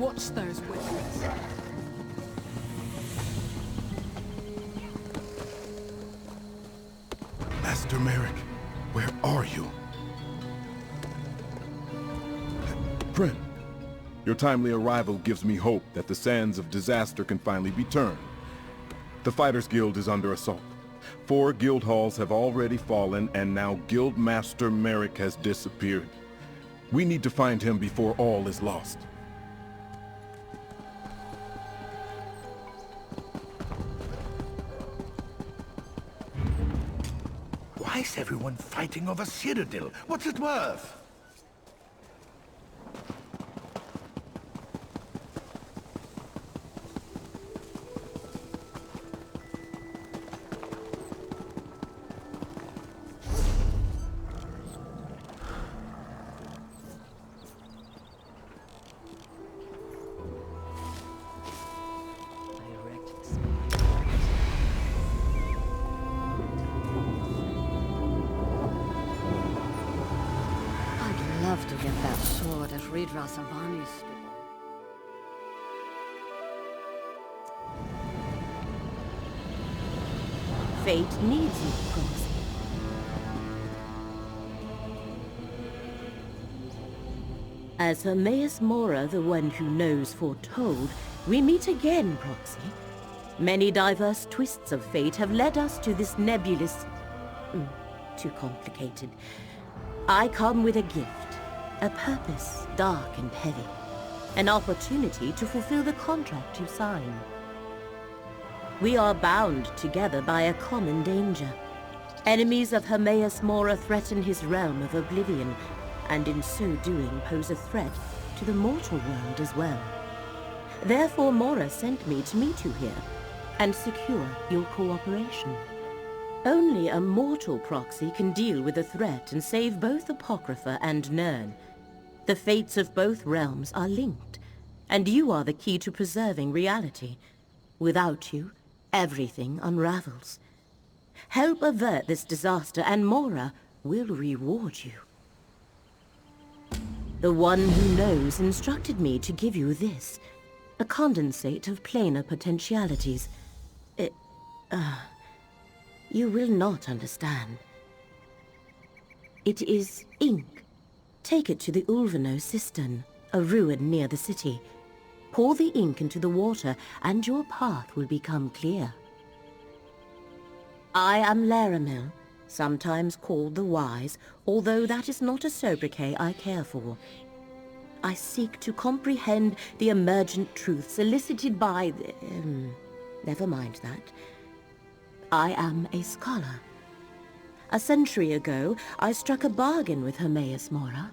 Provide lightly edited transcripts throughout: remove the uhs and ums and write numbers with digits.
Watch those weapons. Master Merrick, where are you? Friend, your timely arrival gives me hope that the sands of disaster can finally be turned. The Fighters Guild is under assault. 4 guild halls have already fallen, and now Guild Master Merrick has disappeared. We need to find him before all is lost. Why is everyone fighting over Cyrodiil? What's it worth? Love to get that sword that Ridra Savani stood on. Fate needs you, Proxy. As Hermaeus Mora, the one who knows, foretold, we meet again, Proxy. Many diverse twists of fate have led us to this nebulous... too complicated. I come with a gift. A purpose, dark and heavy. An opportunity to fulfill the contract you signed. We are bound together by a common danger. Enemies of Hermaeus Mora threaten his realm of oblivion, and in so doing pose a threat to the mortal world as well. Therefore Mora sent me to meet you here, and secure your cooperation. Only a mortal proxy can deal with the threat and save both Apocrypha and Nirn. The fates of both realms are linked, and you are the key to preserving reality. Without you, everything unravels. Help avert this disaster, and Mora will reward you. The one who knows instructed me to give you this, a condensate of planar potentialities. You will not understand. It is ink. Take it to the Ulvano cistern, a ruin near the city. Pour the ink into the water, and your path will become clear. I am Laramil, sometimes called the Wise, although that is not a sobriquet I care for. I seek to comprehend the emergent truths elicited by the... never mind that. I am a scholar. A century ago, I struck a bargain with Hermaeus Mora.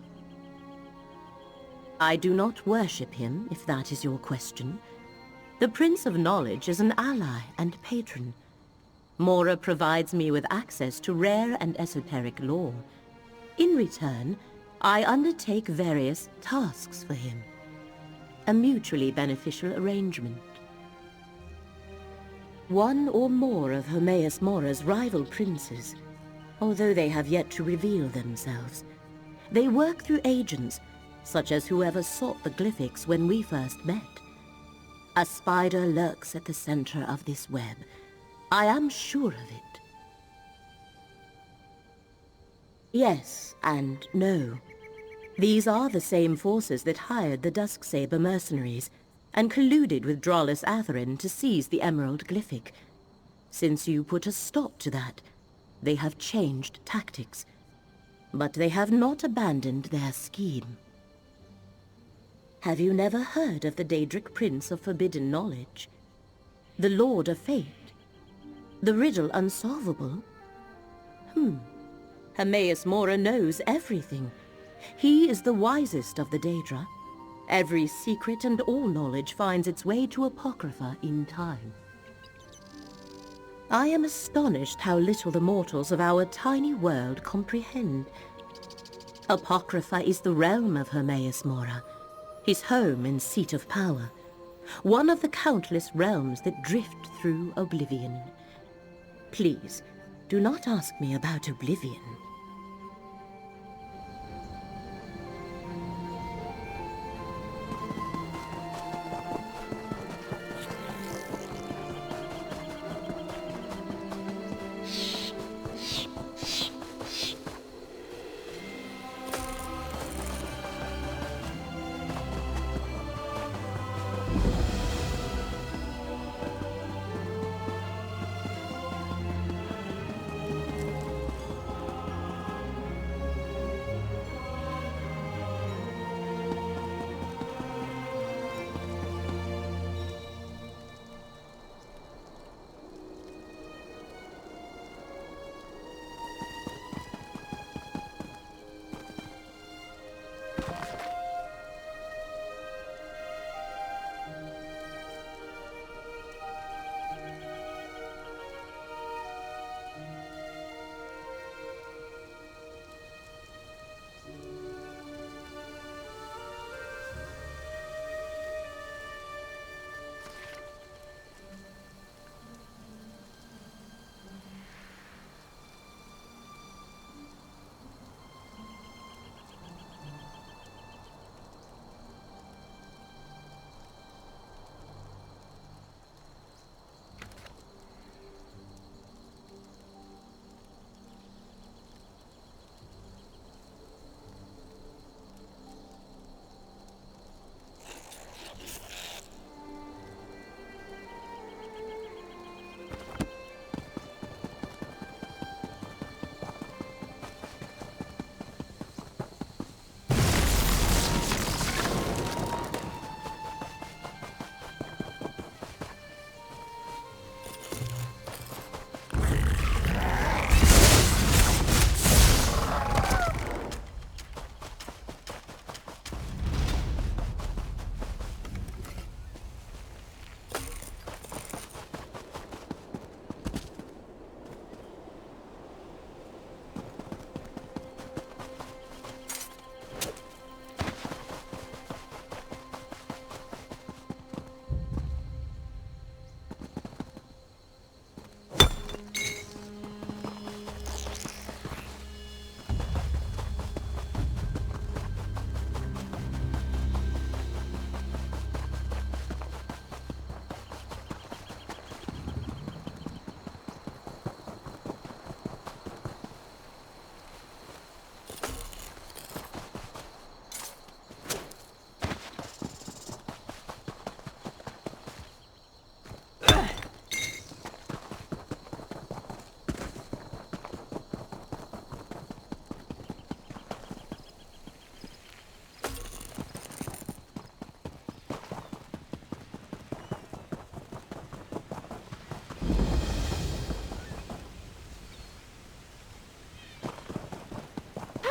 I do not worship him, if that is your question. The Prince of Knowledge is an ally and patron. Mora provides me with access to rare and esoteric lore. In return, I undertake various tasks for him. A mutually beneficial arrangement. One or more of Hermaeus Mora's rival princes, although they have yet to reveal themselves. They work through agents, such as whoever sought the glyphics when we first met. A spider lurks at the center of this web. I am sure of it. Yes and no. These are the same forces that hired the Dusksaber mercenaries, and colluded with Drollis Atherin to seize the Emerald Glyphic. Since you put a stop to that, they have changed tactics, but they have not abandoned their scheme. Have you never heard of the Daedric Prince of Forbidden Knowledge? The Lord of Fate? The riddle unsolvable? Hermaeus Mora knows everything. He is the wisest of the Daedra. Every secret and all knowledge finds its way to Apocrypha in time. I am astonished how little the mortals of our tiny world comprehend. Apocrypha is the realm of Hermaeus Mora, his home and seat of power, one of the countless realms that drift through oblivion. Please, do not ask me about oblivion.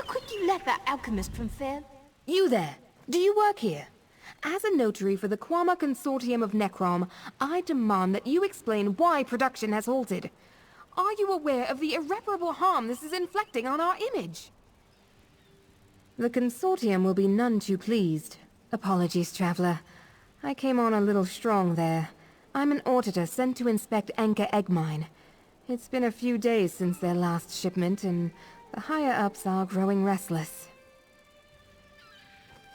could you let that alchemist from Fair? You there. Do you work here? As a notary for the Quama Consortium of Necrom, I demand that you explain why production has halted. Are you aware of the irreparable harm this is inflicting on our image? The Consortium will be none too pleased. Apologies, Traveler. I came on a little strong there. I'm an auditor sent to inspect Anchor Egg Mine. It's been a few days since their last shipment, and the higher-ups are growing restless.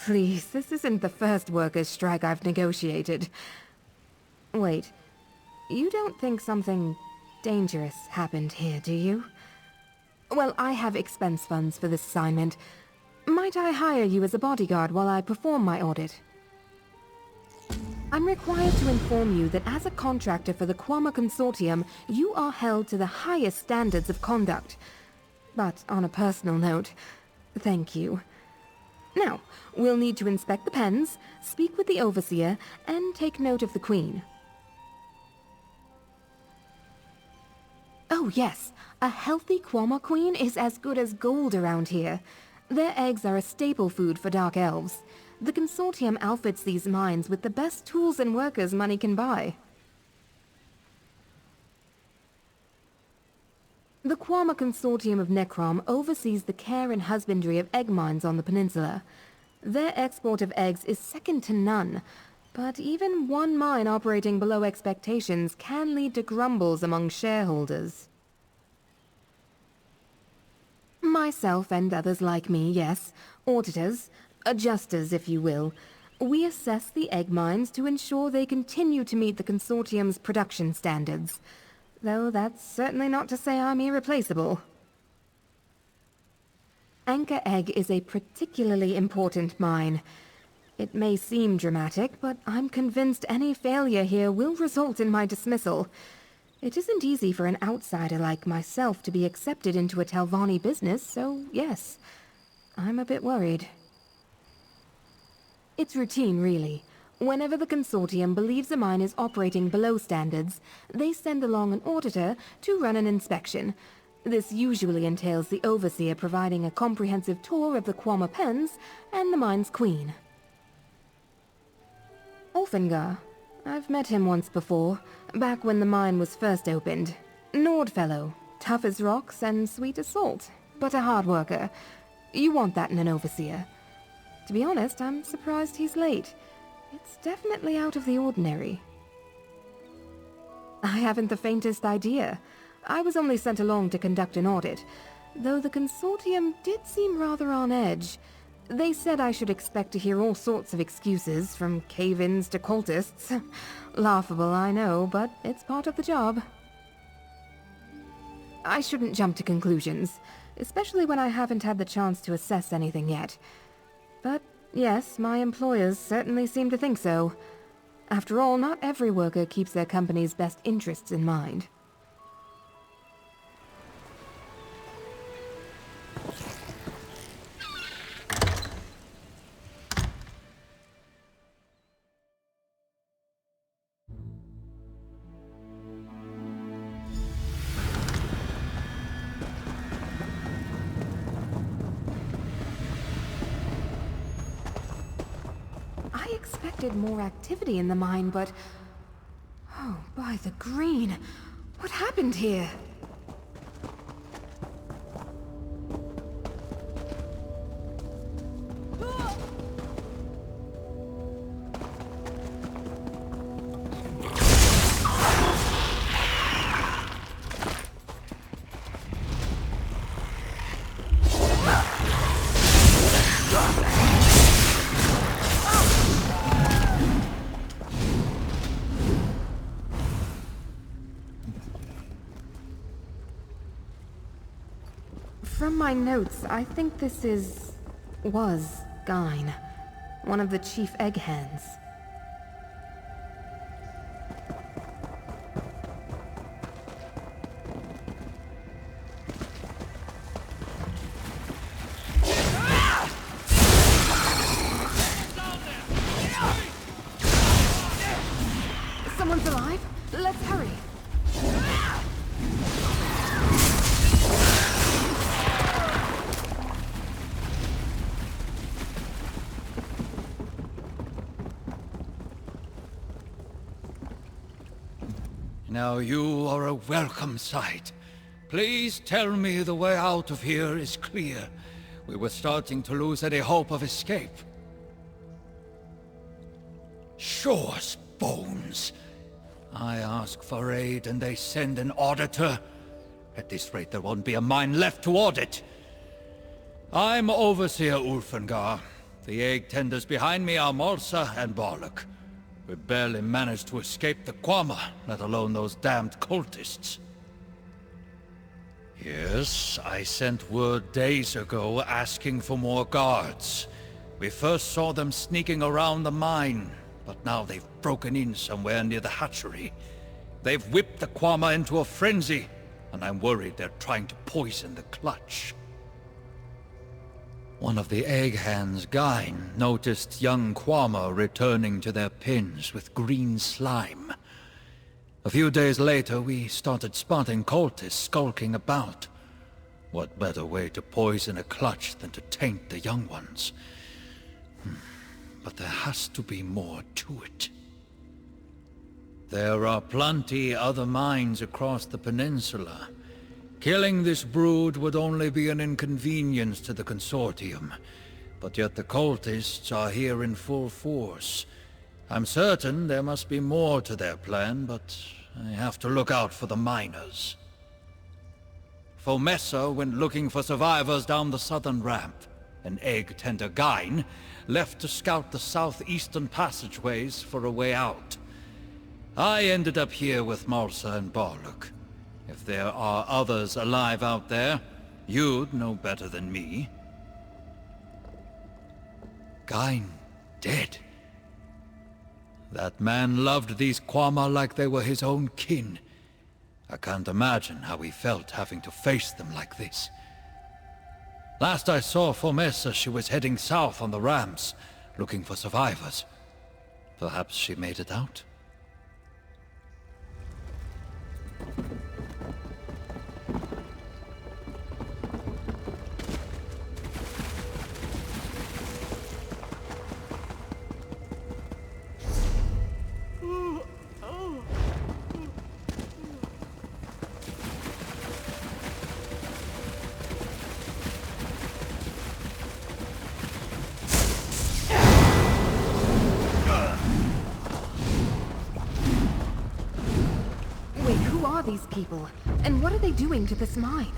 Please, this isn't the first workers' strike I've negotiated. Wait, you don't think something dangerous happened here, do you? Well, I have expense funds for this assignment. Might I hire you as a bodyguard while I perform my audit? I'm required to inform you that as a contractor for the Quama Consortium, you are held to the highest standards of conduct. But on a personal note, thank you. Now, we'll need to inspect the pens, speak with the Overseer, and take note of the Queen. Oh yes, a healthy Quama Queen is as good as gold around here. Their eggs are a staple food for Dark Elves. The Consortium outfits these mines with the best tools and workers money can buy. The Quama Consortium of Necrom oversees the care and husbandry of egg mines on the peninsula. Their export of eggs is second to none, but even one mine operating below expectations can lead to grumbles among shareholders. Myself and others like me, yes, auditors, adjusters if you will, we assess the egg mines to ensure they continue to meet the Consortium's production standards. Though that's certainly not to say I'm irreplaceable. Anchor Egg is a particularly important mine. It may seem dramatic, but I'm convinced any failure here will result in my dismissal. It isn't easy for an outsider like myself to be accepted into a Telvanni business, so yes, I'm a bit worried. It's routine, really. Whenever the Consortium believes a mine is operating below standards, they send along an auditor to run an inspection. This usually entails the Overseer providing a comprehensive tour of the Quama pens and the mine's queen. Olfingar. I've met him once before, back when the mine was first opened. Nord fellow, tough as rocks and sweet as salt, but a hard worker. You want that in an Overseer. To be honest, I'm surprised he's late. It's definitely out of the ordinary. I haven't the faintest idea. I was only sent along to conduct an audit, though the Consortium did seem rather on edge. They said I should expect to hear all sorts of excuses, from cave-ins to cultists. Laughable, I know, but it's part of the job. I shouldn't jump to conclusions, especially when I haven't had the chance to assess anything yet. But yes, my employers certainly seem to think so. After all, not every worker keeps their company's best interests in mind. I expected more activity in the mine, but... oh, by the green! What happened here? From my notes, I think this was Gyne, one of the chief egg hands. Someone's alive? Let's hurry. Now you are a welcome sight. Please tell me the way out of here is clear. We were starting to lose any hope of escape. Shore's bones. I ask for aid and they send an auditor. At this rate, there won't be a mine left to audit. I'm Overseer Ulfengar. The egg tenders behind me are Malsa and Barlock. We barely managed to escape the Quama, let alone those damned cultists. Yes, I sent word days ago asking for more guards. We first saw them sneaking around the mine, but now they've broken in somewhere near the hatchery. They've whipped the Quama into a frenzy, and I'm worried they're trying to poison the clutch. One of the egg hands, Gain, noticed young Quama returning to their pens with green slime. A few days later, we started spotting cultists skulking about. What better way to poison a clutch than to taint the young ones? But there has to be more to it. There are plenty other mines across the peninsula. Killing this brood would only be an inconvenience to the Consortium, but yet the cultists are here in full force. I'm certain there must be more to their plan, but I have to look out for the miners. Fomessa went looking for survivors down the southern ramp. An egg tender Gain left to scout the southeastern passageways for a way out. I ended up here with Malsa and Barlock. If there are others alive out there, you'd know better than me. Gain dead. That man loved these Quama like they were his own kin. I can't imagine how he felt having to face them like this. Last I saw Fomessa, she was heading south on the rams, looking for survivors. Perhaps she made it out? These people, and what are they doing to this mine?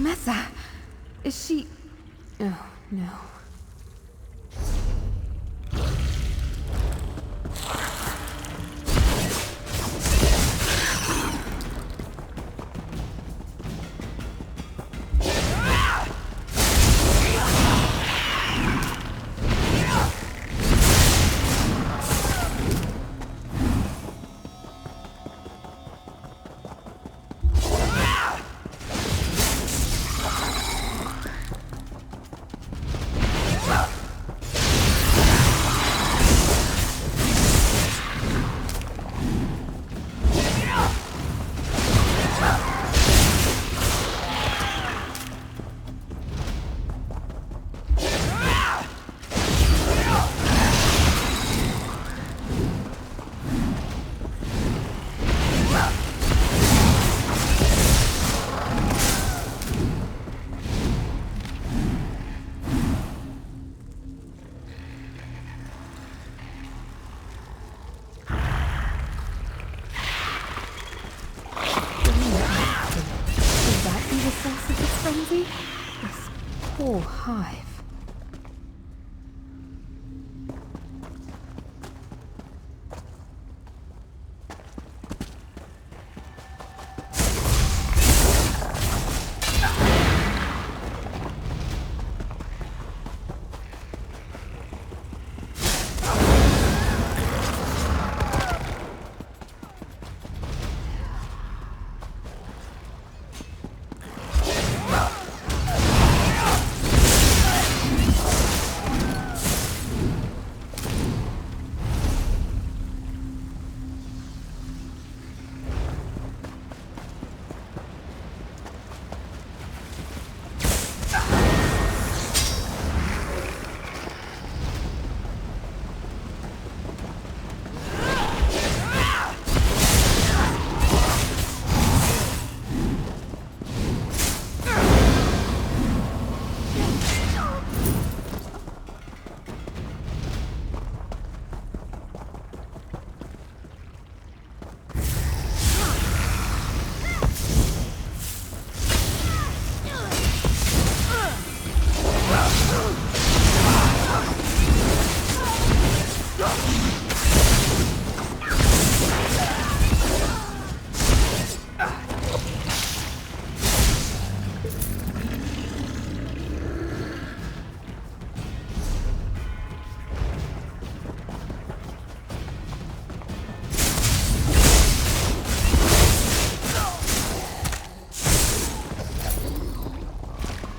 Promessa. Is she... Oh, no. This poor hive.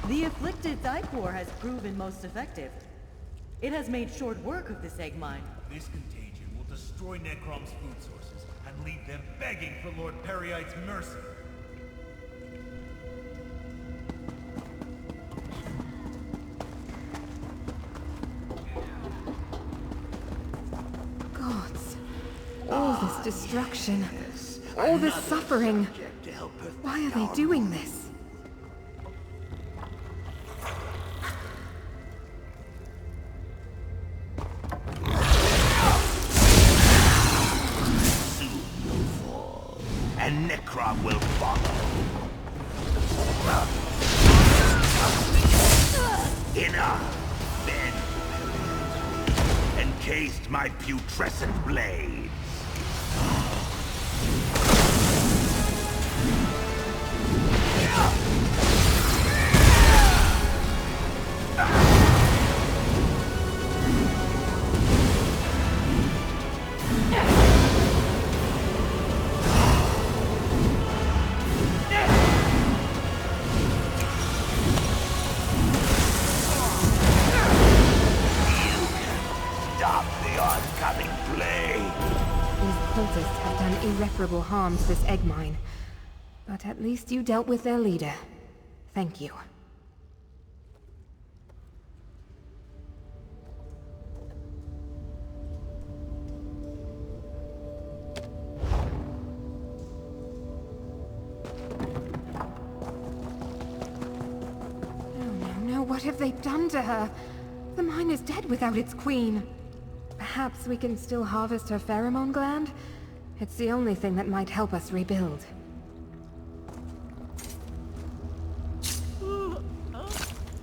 The afflicted Thicor has proven most effective. It has made short work of this egg mine. This contagion will destroy Necrom's food sources and leave them begging for Lord Peryite's mercy. Gods. All this destruction. All this suffering. Why are they doing this? And Necrom will follow. Enough, then. Encased my putrescent blades. Cultists have done irreparable harm to this egg mine. But at least you dealt with their leader. Thank you. No, what have they done to her? The mine is dead without its queen. Perhaps we can still harvest her pheromone gland? It's the only thing that might help us rebuild.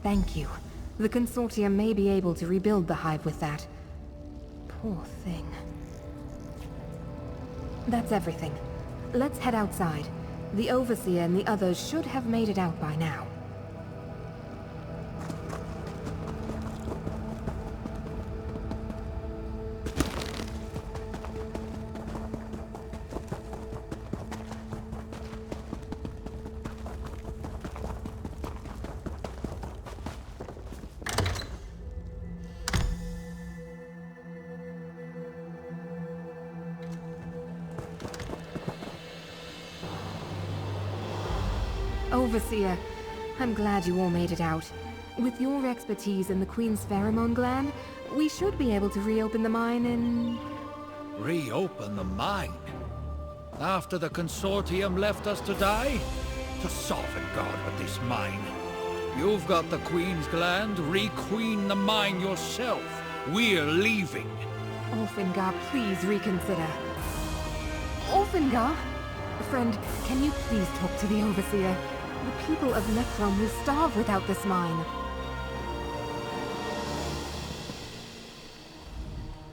Thank you. The Consortium may be able to rebuild the hive with that. Poor thing. That's everything. Let's head outside. The Overseer and the others should have made it out by now. Overseer, I'm glad you all made it out. With your expertise in the Queen's pheromone gland, we should be able to reopen the mine in... Reopen the mine? After the Consortium left us to die? To sovereign God with this mine. You've got the Queen's gland, re-queen the mine yourself. We're leaving. Ulfengar, please reconsider. Ulfengar? Friend, can you please talk to the Overseer? The people of Necrom will starve without this mine.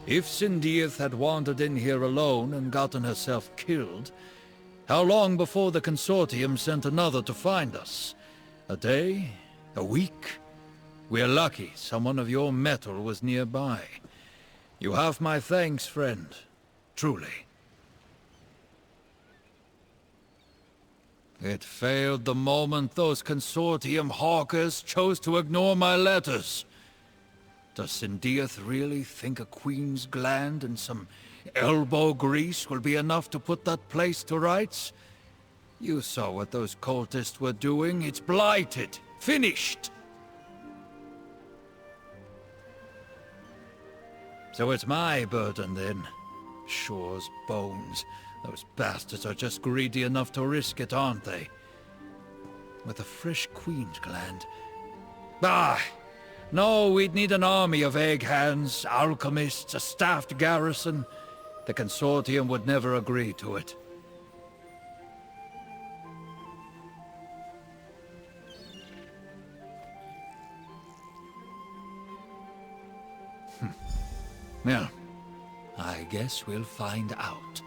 If Sindiath had wandered in here alone and gotten herself killed, how long before the Consortium sent another to find us? A day? A week? We're lucky someone of your mettle was nearby. You have my thanks, friend. Truly. It failed the moment those Consortium hawkers chose to ignore my letters. Does Sindiath really think a Queen's gland and some elbow grease will be enough to put that place to rights? You saw what those cultists were doing. It's blighted. Finished. So it's my burden then. Sure as bones. Those bastards are just greedy enough to risk it, aren't they? With a fresh Queen's gland. Ah! No, we'd need an army of egg-hands, alchemists, a staffed garrison. The Consortium would never agree to it. Well, I guess we'll find out.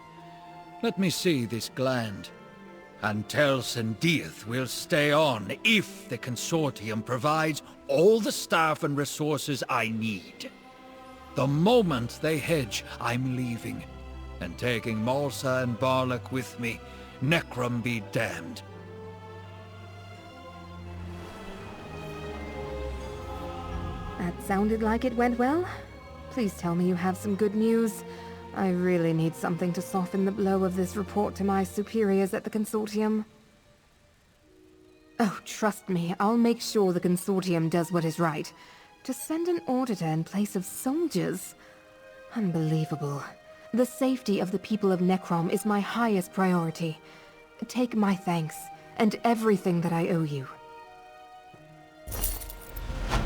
Let me see this gland, and tell Sindiath we'll stay on if the Consortium provides all the staff and resources I need. The moment they hedge, I'm leaving, and taking Malsa and Barlak with me. Necrom be damned. That sounded like it went well. Please tell me you have some good news. I really need something to soften the blow of this report to my superiors at the Consortium. Oh, trust me, I'll make sure the Consortium does what is right. To send an auditor in place of soldiers? Unbelievable. The safety of the people of Necrom is my highest priority. Take my thanks, and everything that I owe you.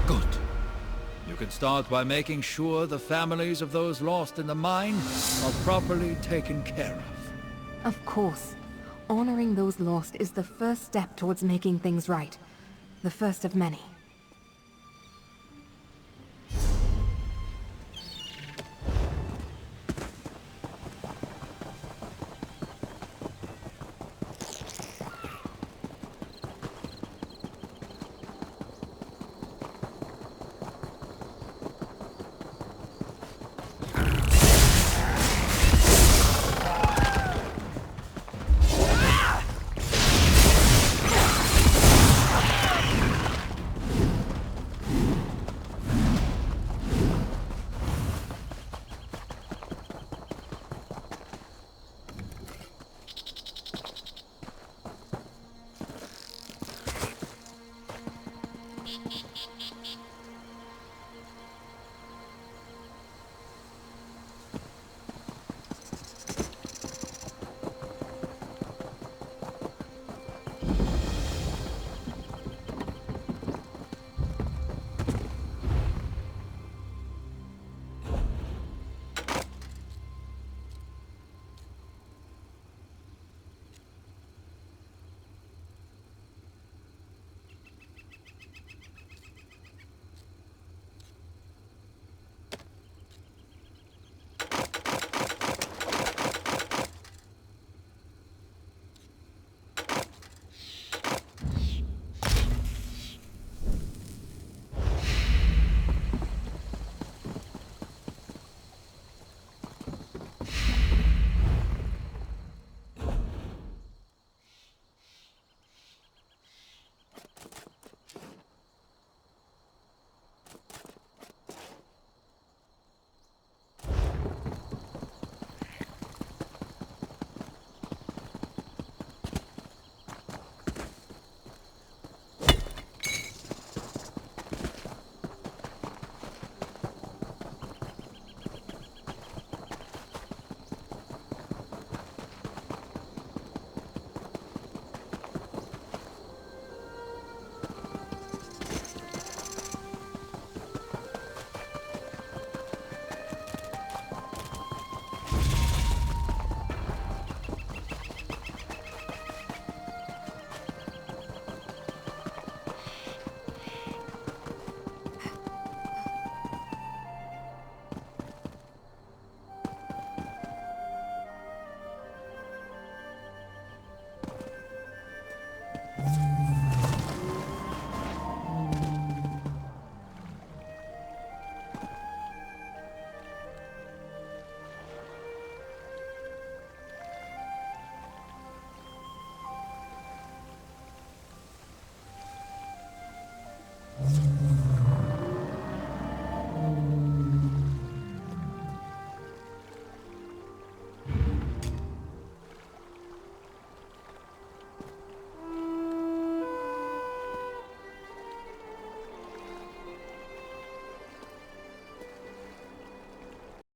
Good. You can start by making sure the families of those lost in the mine are properly taken care of. Of course. Honoring those lost is the first step towards making things right. The first of many.